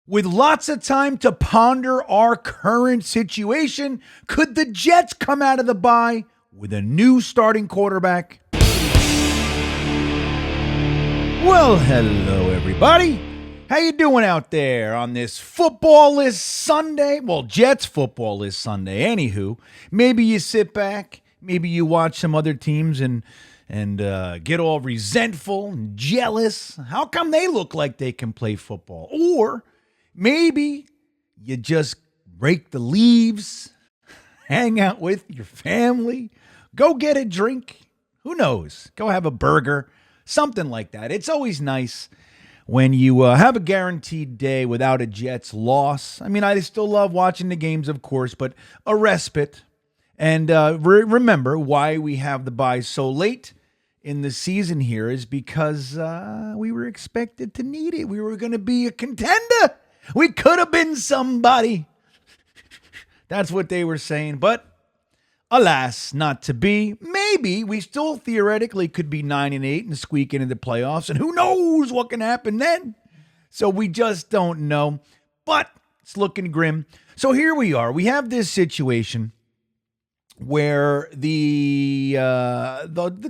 With lots of time to ponder our current situation, could the Jets come out of the bye with a new starting quarterback? Well, hello everybody. How you doing out there on this footballless Sunday? Well, Jets footballless Sunday. Anywho, maybe you sit back, maybe you watch some other teams and get all resentful and jealous. How come they look like they can play football? Or maybe you just rake the leaves, hang out with your family, go get a drink. Who knows? Go have a burger, something like that. It's always nice when you have a guaranteed day without a Jets loss. I mean, I still love watching the games, of course, but a respite. And remember why we have the bye so late in the season here is because we were expected to need it. We were going to be a contender. We could have been somebody. That's what they were saying. But alas, not to be. Maybe we still theoretically could be 9-8 and squeak into the playoffs. And who knows what can happen then? So we just don't know. But it's looking grim. So here we are. We have this situation where the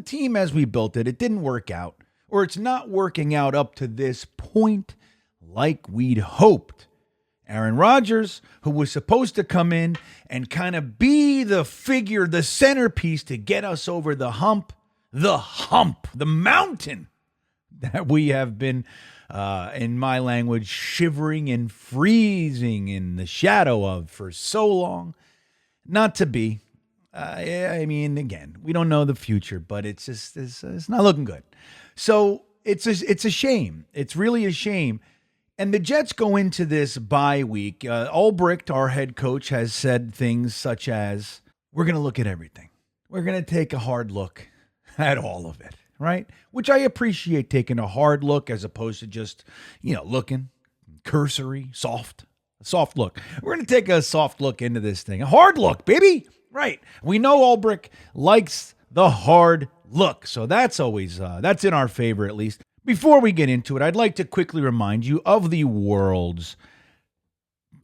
team as we built it, it didn't work out. Or it's not working out up to this point like we'd hoped. Aaron Rodgers, who was supposed to come in and kind of be the figure, the centerpiece to get us over the mountain that we have been, in my language, shivering and freezing in the shadow of for so long. Not to be. I mean, again, we don't know the future, but it's just it's not looking good. So it's a shame. It's really a shame. And the Jets go into this bye week. Ulbricht, our head coach, has said things such as, we're going to look at everything. We're going to take a hard look at all of it, right? Which I appreciate, taking a hard look as opposed to just, looking cursory, soft look. We're going to take a soft look into this thing. A hard look, baby. Right. We know Ulbricht likes the hard look. So that's always, that's in our favor at least. Before we get into it, I'd like to quickly remind you of the world's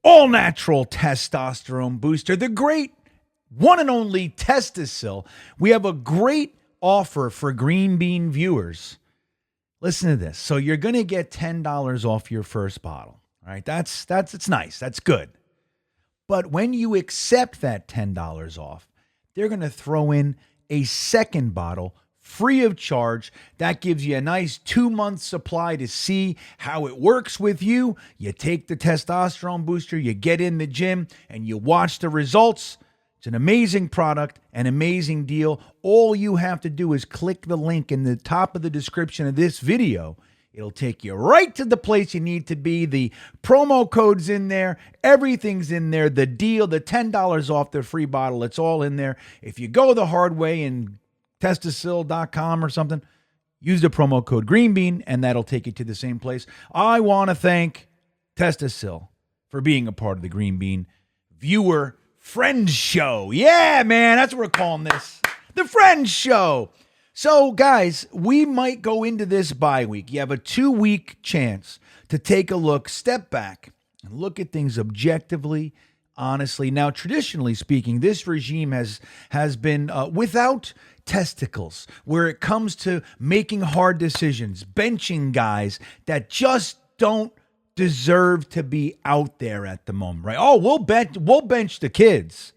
all-natural testosterone booster, the great one and only Testosil. We have a great offer for GreenBean viewers. Listen to this. So you're going to get $10 off your first bottle. All right, it's nice. That's good. But when you accept that $10 off, they're going to throw in a second bottle free of charge. That gives you a nice 2-month supply to see how it works with you. You take the testosterone booster, you get in the gym, and you watch the results. It's an amazing product, an amazing deal. All you have to do is click the link in the top of the description of this video. It'll take you right to the place you need to be. The promo code's in there. Everything's in there. The deal, the $10 off the free bottle, it's all in there. If you go the hard way and Testosil.com or something, use the promo code GreenBean, and that'll take you to the same place. I want to thank Testosil for being a part of the GreenBean Viewer Friends Show. Yeah, man, that's what we're calling this. The Friends Show. So, guys, we might go into this bye week. You have a 2-week chance to take a look, step back, and look at things objectively, honestly. Now, traditionally speaking, this regime has been without testicles where it comes to making hard decisions, benching guys that just don't deserve to be out there at the moment, right? Oh, we'll bench the kids.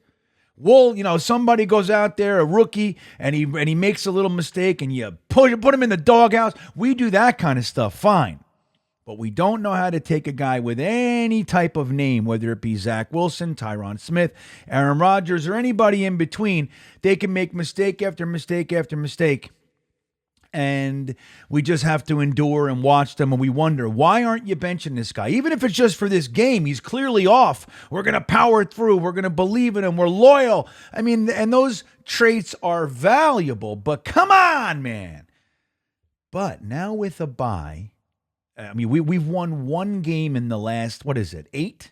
Somebody goes out there, a rookie, and he makes a little mistake, and you put him in the doghouse. We do that kind of stuff, fine. But we don't know how to take a guy with any type of name, whether it be Zach Wilson, Tyron Smith, Aaron Rodgers, or anybody in between. They can make mistake after mistake after mistake. And we just have to endure and watch them. And we wonder, why aren't you benching this guy? Even if it's just for this game, he's clearly off. We're going to power through. We're going to believe in him. We're loyal. I mean, and those traits are valuable. But come on, man. But now with a bye, I mean, we've won one game in the last, 8?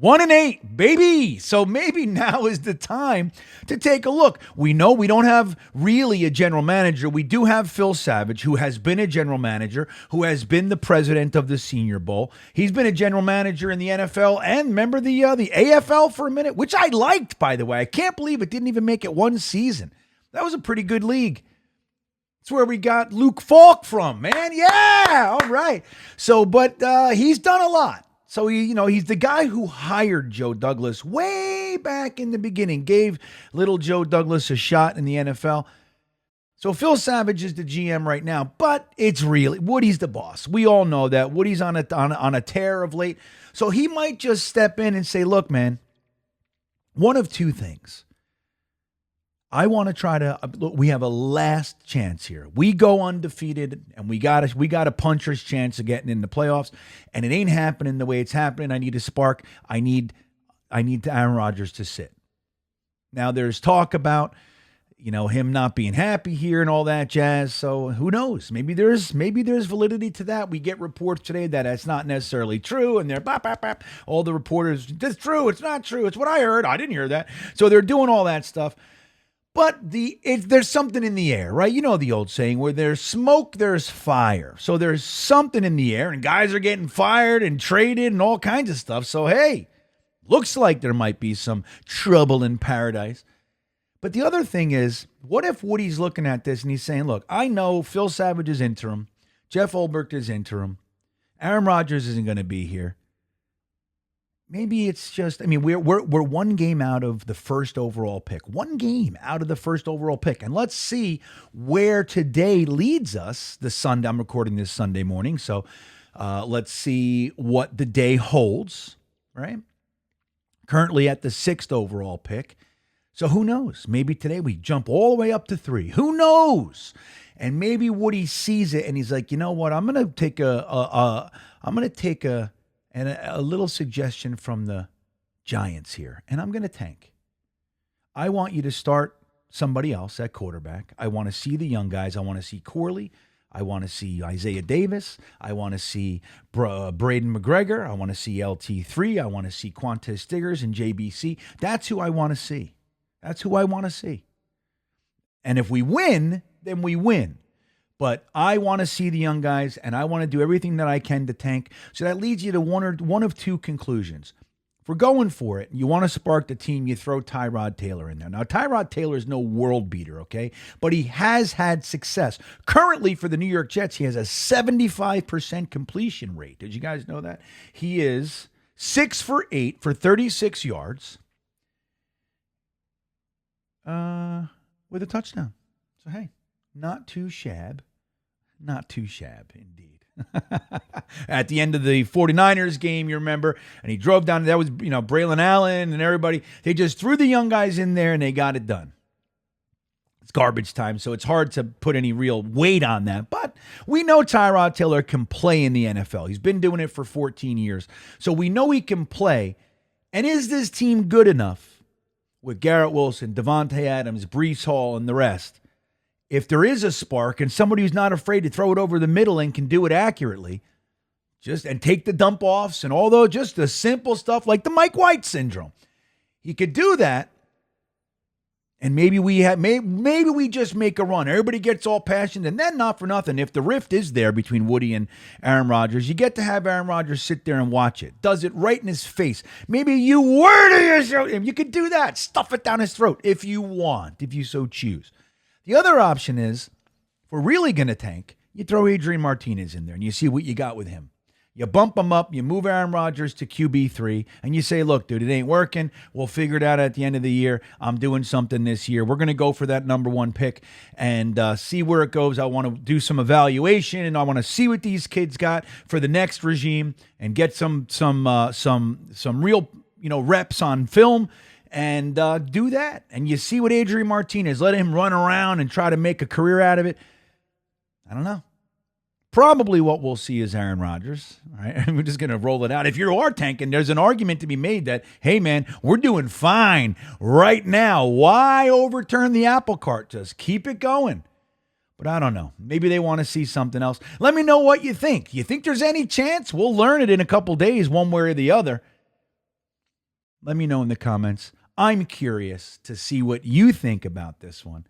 1-8, baby. So maybe now is the time to take a look. We know we don't have really a general manager. We do have Phil Savage, who has been a general manager, who has been the president of the Senior Bowl. He's been a general manager in the NFL and remember the AFL for a minute, which I liked, by the way. I can't believe it didn't even make it one season. That was a pretty good league. That's where we got Luke Falk from, man. Yeah, all right. So, but he's done a lot. So, he's the guy who hired Joe Douglas way back in the beginning, gave little Joe Douglas a shot in the NFL. So Phil Savage is the GM right now, but it's really Woody's the boss. We all know that. Woody's on a tear of late. So he might just step in and say, look, man, one of two things. I want to try to look, we have a last chance here. We go undefeated and we got a puncher's chance of getting in the playoffs, and it ain't happening the way it's happening. I need a spark. I need Aaron Rodgers to sit. Now there's talk about him not being happy here and all that jazz. So who knows? Maybe there's validity to that. We get reports today that it's not necessarily true, and they're all the reporters, it's true, it's not true, it's what I heard. I didn't hear that. So they're doing all that stuff. But there's something in the air, right? You know the old saying, where there's smoke, there's fire. So there's something in the air, and guys are getting fired and traded and all kinds of stuff. So, hey, looks like there might be some trouble in paradise. But the other thing is, what if Woody's looking at this and he's saying, look, I know Phil Savage is interim. Jeff Ulbrich is interim. Aaron Rodgers isn't going to be here. Maybe it's just, we're one game out of the first overall pick. One game out of the first overall pick. And let's see where today leads us. I'm recording this Sunday morning. So let's see what the day holds, right? Currently at the 6th overall pick. So who knows? Maybe today we jump all the way up to 3. Who knows? And maybe Woody sees it and he's like, you know what? I'm going to take a little suggestion from the Giants here, and I'm going to tank. I want you to start somebody else at quarterback. I want to see the young guys. I want to see Corley. I want to see Isaiah Davis. I want to see Braden McGregor. I want to see LT3. I want to see Quantez Stiggers and JBC. That's who I want to see. That's who I want to see. And if we win, then we win. But I want to see the young guys, and I want to do everything that I can to tank. So that leads you to one of two conclusions. If we're going for it, you want to spark the team, you throw Tyrod Taylor in there. Now, Tyrod Taylor is no world beater, okay? But he has had success. Currently, for the New York Jets, he has a 75% completion rate. Did you guys know that? He is 6 for 8 for 36 yards with a touchdown. So, hey, not too shabby. Not too shabby, indeed. At the end of the 49ers game, you remember, and he drove down. That was, Braylon Allen and everybody. They just threw the young guys in there, and they got it done. It's garbage time, so it's hard to put any real weight on that. But we know Tyrod Taylor can play in the NFL. He's been doing it for 14 years. So we know he can play. And is this team good enough with Garrett Wilson, Devontae Adams, Breece Hall, and the rest? If there is a spark and somebody who's not afraid to throw it over the middle and can do it accurately, and take the dump offs and all those, just the simple stuff like the Mike White syndrome. He could do that. And maybe we just make a run. Everybody gets all passionate, and then not for nothing. If the rift is there between Woody and Aaron Rodgers, you get to have Aaron Rodgers sit there and watch it. Does it right in his face. Maybe you word to yourself. You could do that. Stuff it down his throat if you want, if you so choose. The other option is, if we're really going to tank, you throw Adrian Martinez in there and you see what you got with him. You bump him up, you move Aaron Rodgers to QB3, and you say, look, dude, it ain't working. We'll figure it out at the end of the year. I'm doing something this year. We're going to go for that number 1 pick and see where it goes. I want to do some evaluation, and I want to see what these kids got for the next regime and get some real reps on film. And do that. And you see what Adrian Martinez, let him run around and try to make a career out of it. I don't know. Probably what we'll see is Aaron Rodgers. All right? We're just going to roll it out. If you are tanking, there's an argument to be made that, hey, man, we're doing fine right now. Why overturn the apple cart? Just keep it going. But I don't know. Maybe they want to see something else. Let me know what you think. You think there's any chance? We'll learn it in a couple days, one way or the other. Let me know in the comments. I'm curious to see what you think about this one.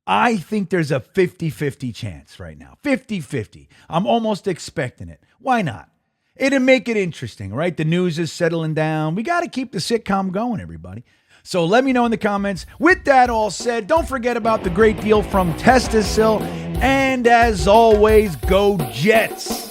I think there's a 50-50 chance right now. 50-50. I'm almost expecting it. Why not? It'll make it interesting, right? The news is settling down. We got to keep the sitcom going, everybody. So let me know in the comments. With that all said, don't forget about the great deal from Testosil. And as always, go Jets.